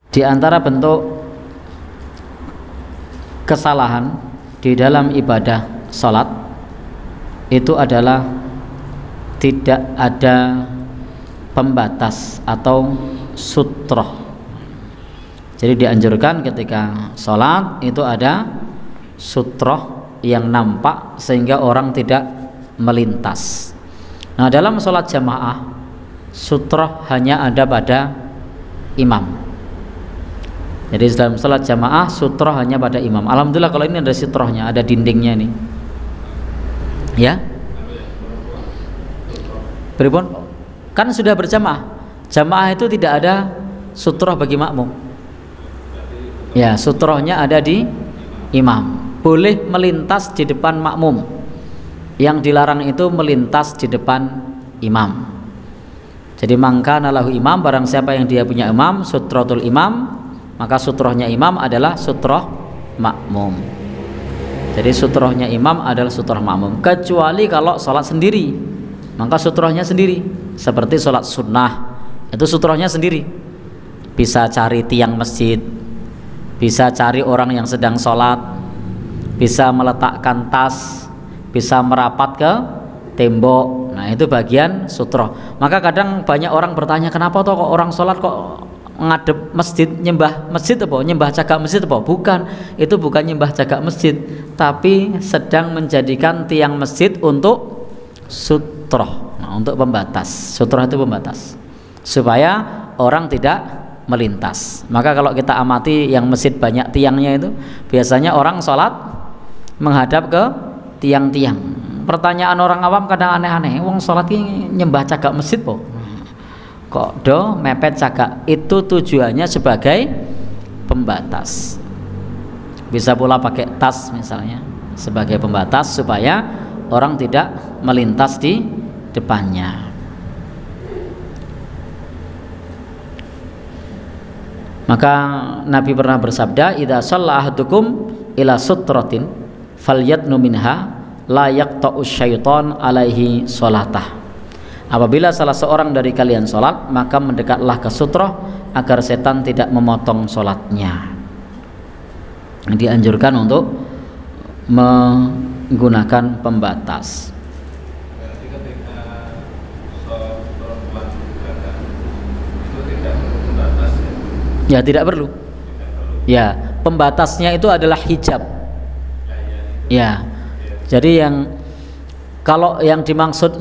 Di antara bentuk kesalahan di dalam ibadah sholat itu adalah tidak ada pembatas atau sutroh. Jadi dianjurkan ketika sholat itu ada sutroh yang nampak sehingga orang tidak melintas. Nah, dalam sholat jamaah sutroh hanya ada pada imam. Jadi dalam sholat jamaah sutroh hanya pada imam. Alhamdulillah kalau ini ada sutrohnya, ada dindingnya nih. Ya. Beripun? Kan sudah berjamaah. Jamaah itu tidak ada sutroh bagi makmum. Ya, sutrohnya ada di imam. Boleh melintas di depan makmum. Yang dilarang itu melintas di depan imam. Jadi mangka nalahu imam, barang siapa yang dia punya imam, sutrotul imam, maka sutrohnya imam adalah sutroh makmum. Jadi sutrohnya imam adalah sutroh makmum, kecuali kalau sholat sendiri, maka sutrohnya sendiri. Seperti sholat sunnah, itu sutrohnya sendiri. Bisa cari tiang masjid, bisa cari orang yang sedang sholat, bisa meletakkan tas, bisa merapat ke tembok. Nah, itu bagian sutroh. Maka kadang banyak orang bertanya, kenapa toh kok orang sholat kok ngadep masjid, nyembah masjid apa? Nyembah cagak masjid apa? Bukan, itu bukan nyembah cagak masjid, tapi sedang menjadikan tiang masjid untuk sutroh. Nah, untuk pembatas. Sutroh itu pembatas supaya orang tidak melintas. Maka kalau kita amati yang masjid banyak tiangnya itu, biasanya orang sholat menghadap ke tiang-tiang. Pertanyaan orang awam kadang aneh-aneh, wong sholat ini nyembah cagak masjid po? Kok do mepet cagak? Itu tujuannya sebagai pembatas. Bisa pula pakai tas misalnya sebagai pembatas supaya orang tidak melintas di depannya. Maka Nabi pernah bersabda, idza shalla ahadukum ila sutratin falyadnu minha la yaqta'u syaiton alaihi sholatah. Apabila salah seorang dari kalian sholat, maka mendekatlah ke sutroh agar setan tidak memotong sholatnya. Dianjurkan untuk menggunakan pembatas. Ya, tidak perlu. Ya, pembatasnya itu adalah hijab. Ya, jadi yang kalau yang dimaksud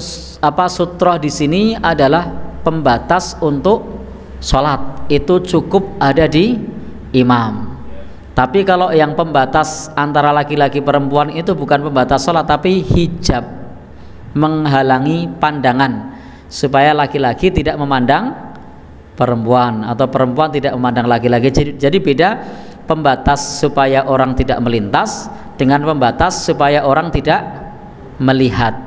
sutroh di sini adalah pembatas untuk sholat, itu cukup ada di imam. Tapi kalau yang pembatas antara laki-laki perempuan itu bukan pembatas sholat, tapi hijab, menghalangi pandangan supaya laki-laki tidak memandang perempuan atau perempuan tidak memandang laki-laki. Jadi beda pembatas supaya orang tidak melintas dengan pembatas supaya orang tidak melihat.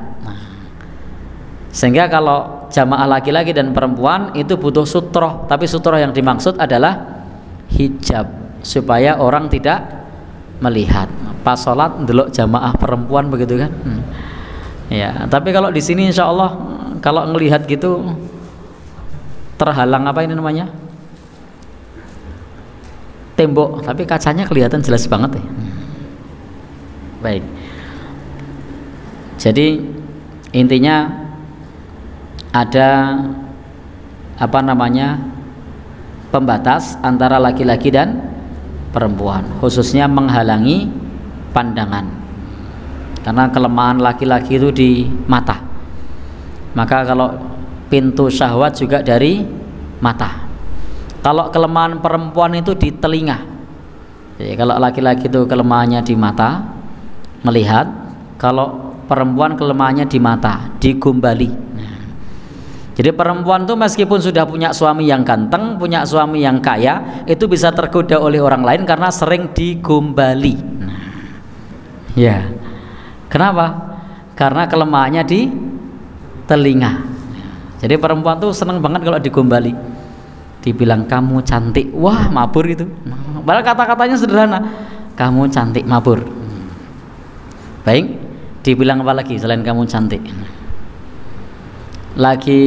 Sehingga kalau jamaah laki-laki dan perempuan itu butuh sutroh, tapi sutroh yang dimaksud adalah hijab supaya orang tidak melihat. Pas sholat ndelok jamaah perempuan begitu kan? Ya, tapi kalau di sini insya Allah kalau ngelihat gitu terhalang apa ini namanya? Tembok, tapi kacanya kelihatan jelas banget ya. Baik. Jadi intinya ada apa namanya pembatas antara laki-laki dan perempuan, khususnya menghalangi pandangan, karena kelemahan laki-laki itu di mata. Maka kalau pintu syahwat juga dari mata. Kalau kelemahan perempuan itu di telinga. Jadi kalau laki-laki itu kelemahannya di mata, melihat. Kalau perempuan kelemahannya di mata, digumbali. Jadi perempuan tuh meskipun sudah punya suami yang ganteng, punya suami yang kaya, itu bisa tergoda oleh orang lain karena sering digumbali. Ya, kenapa? Karena kelemahannya di telinga. Jadi perempuan tuh seneng banget kalau digombali, dibilang kamu cantik, wah mabur itu. Padahal kata-katanya sederhana, kamu cantik, mabur. Baik, dibilang apa lagi selain kamu cantik? lagi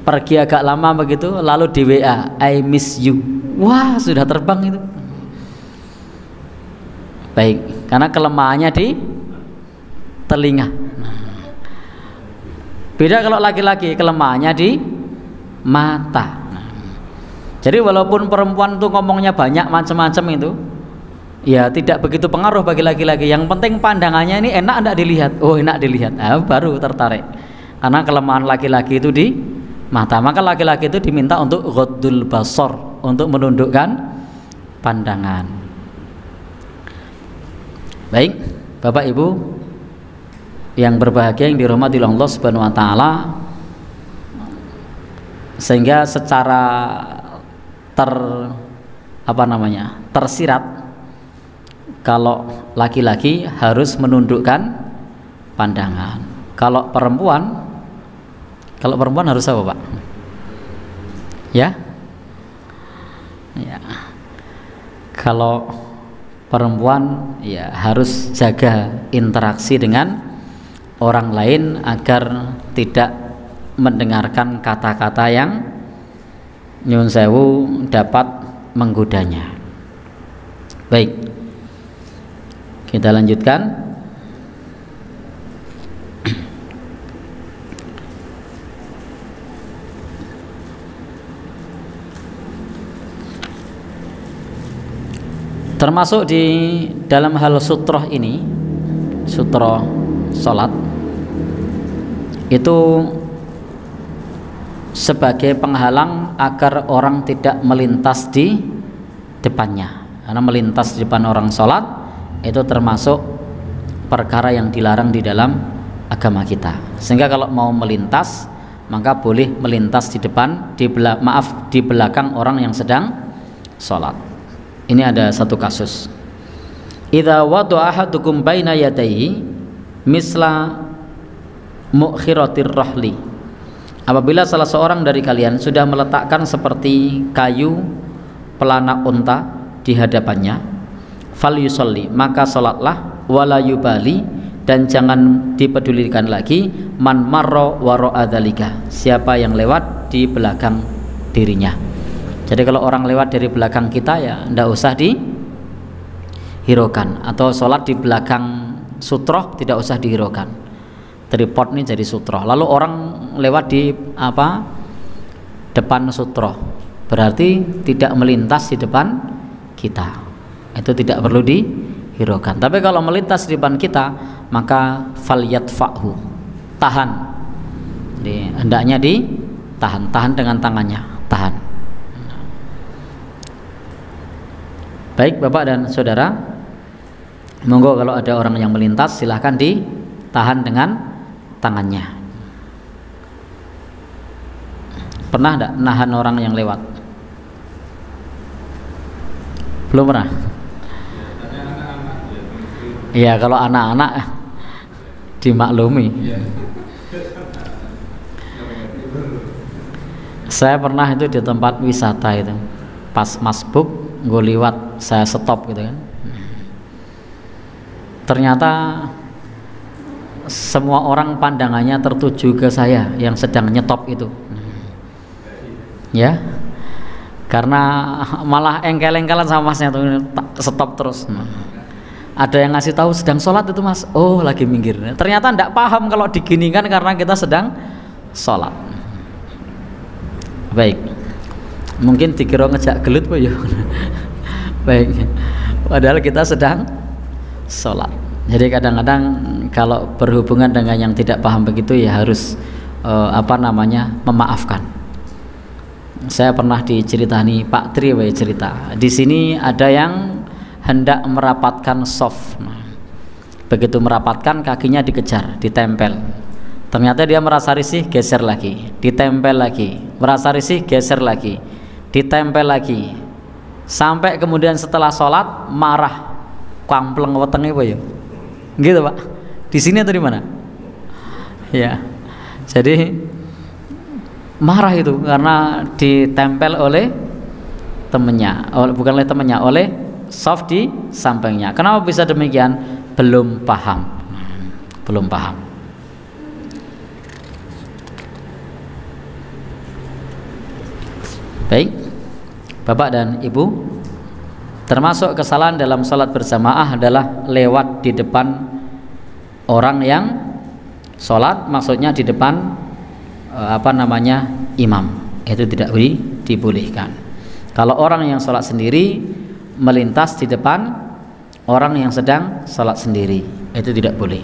pergi agak lama begitu, lalu di WA, I miss you. Wah, sudah terbang itu. Baik, karena kelemahannya di telinga. Beda kalau laki-laki, kelemahannya di mata. Jadi walaupun perempuan tuh ngomongnya banyak macam-macam itu, ya tidak begitu pengaruh bagi laki-laki. Yang penting pandangannya ini enak enggak dilihat. Oh, enak dilihat. Nah, baru tertarik. Karena kelemahan laki-laki itu di mata. Maka laki-laki itu diminta untuk ghaddul basar, untuk menundukkan pandangan. Baik, Bapak Ibu yang berbahagia, yang dirahmati oleh Allah Subhanahu wa taala, sehingga secara tersirat kalau laki-laki harus menundukkan pandangan. Kalau perempuan harus apa, Pak? Ya? Ya. Kalau perempuan ya harus jaga interaksi dengan orang lain agar tidak mendengarkan kata-kata yang nyun sewu dapat menggodanya. Baik, kita lanjutkan. Termasuk di dalam hal sutroh ini, sutroh sholat itu sebagai penghalang agar orang tidak melintas di depannya. Karena melintas di depan orang sholat itu termasuk perkara yang dilarang di dalam agama kita. Sehingga kalau mau melintas, maka boleh melintas di depan, di belakang orang yang sedang sholat. Ini ada satu kasus. Idza wada'a ahadukum baina yadayhi misla mu'khiratir rahli. Apabila salah seorang dari kalian sudah meletakkan seperti kayu pelana unta di hadapannya, fal yusolli, maka salatlah, wala yubali, dan jangan dipedulikan lagi, man marra wara'a dzalika, siapa yang lewat di belakang dirinya. Jadi kalau orang lewat dari belakang kita ya ndak usah dihiraukan, atau sholat di belakang sutroh tidak usah dihiraukan. Tripod ini jadi sutroh. Lalu orang lewat di depan sutroh, berarti tidak melintas di depan kita. Itu tidak perlu dihiraukan. Tapi kalau melintas di depan kita, maka falyadfa'hu, tahan. Jadi hendaknya tahan dengan tangannya, tahan. Baik Bapak dan Saudara, monggo kalau ada orang yang melintas silahkan ditahan dengan tangannya. Pernah enggak nahan orang yang lewat? Belum pernah? Iya, kalau anak-anak dimaklumi. Saya pernah itu di tempat wisata itu, pas masbuk gue liwat, saya stop gitu kan. Ternyata semua orang pandangannya tertuju ke saya yang sedang nyetop itu. Ya, karena malah engkel-engkelan sama masnya tuh, stop terus. Ada yang ngasih tahu sedang sholat itu mas, oh lagi minggir. Ternyata ndak paham kalau diginikan karena kita sedang sholat. Baik, mungkin dikira ngejak gelut Pak ya. Baik, padahal kita sedang sholat. Jadi kadang-kadang kalau berhubungan dengan yang tidak paham begitu ya harus memaafkan. Saya pernah diceritani Pak Tri cerita. Di sini ada yang hendak merapatkan soft. Begitu merapatkan, kakinya dikejar, ditempel. Ternyata dia merasa risih, geser lagi, ditempel lagi, merasa risih, geser lagi, ditempel lagi. Sampai kemudian setelah sholat marah, kampleng wetenge apa ya? Gitu Pak. Di sini atau di mana? Ya. Jadi marah itu karena ditempel oleh temennya, bukan oleh temennya, oleh soft di sampingnya. Kenapa bisa demikian? Belum paham. Belum paham. Baik, Bapak dan Ibu, termasuk kesalahan dalam sholat berjamaah adalah lewat di depan orang yang sholat, maksudnya di depan imam. Itu tidak dibolehkan. Kalau orang yang sholat sendiri melintas di depan orang yang sedang sholat sendiri, itu tidak boleh.